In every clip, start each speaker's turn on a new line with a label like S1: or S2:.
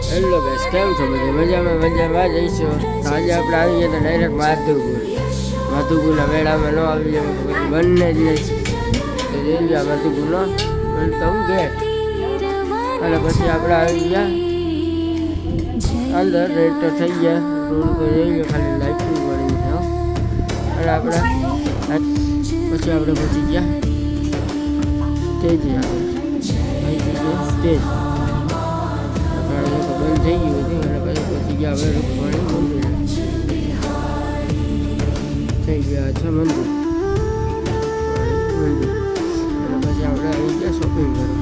S1: Hello guys, કેમ છો? બધી મજામાં જઈશું. આજે આપણે આવી ગયા તો ડાયરેક્ટ માધુપુરના મેળામાં ન આવી જાય તો પછી બંને જ નહીં તો જઈ ગયા માધુપુરનો વેલકમ ગેટ. અને પછી આપણે આવી ગયા અંદર રેટર થઈ ગયા રોડ પર જઈ ગયા, ખાલી લાઇટિંગ પડી છે. અને આપણે પછી આપણે પહોંચી ગયા સ્ટેજ સ્ટેજ બંધ થઈ ગયું હતું અને પછી પહોંચી ગયા હવે રૂકમણી મંદિર થઈ ગયા છે મંદિર અને પછી આપણે આવી ગયા શોપિંગ કરવા.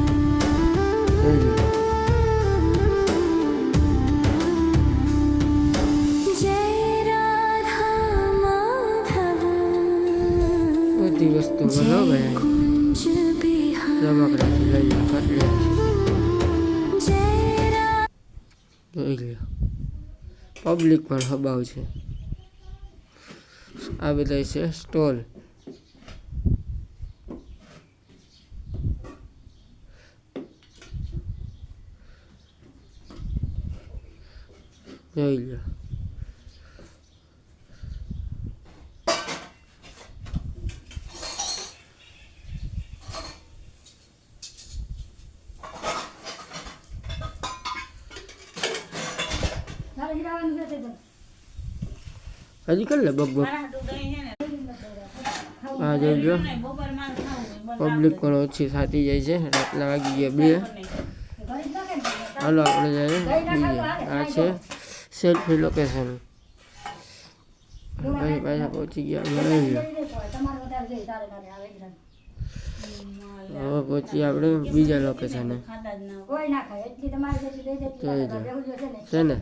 S1: બધી વસ્તુ બોલો ભાઈ રમકડાથી લઈને કટલેટ જોઈ લો. પબ્લિક પણ હબાવ છે. આ બધા છે સ્ટોલ. જોઈ લો. હજી કર લે બગ હા જોઈ લો. પબ્લિક પણ ઓછી થતી જાય છે. રાતના વાગી ગયા 2. હાલો આપણે જઈએ બીજે. આ છે સેલ્ફી લોકેશન. ભાઈ પાછા પહોંચી ગયા મળી લો. હવે પહોંચી આપણે બીજા લોકેશને. જોઈ લો છે ને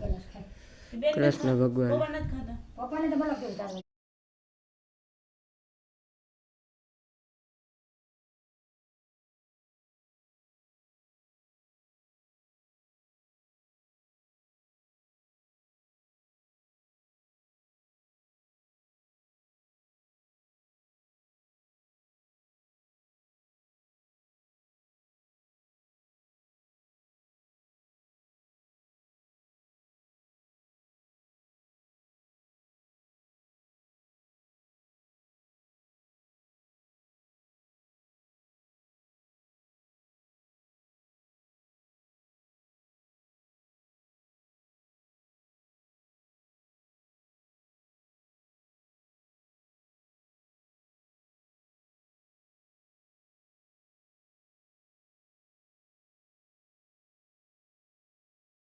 S1: કૃષ્ણ ભગવાન.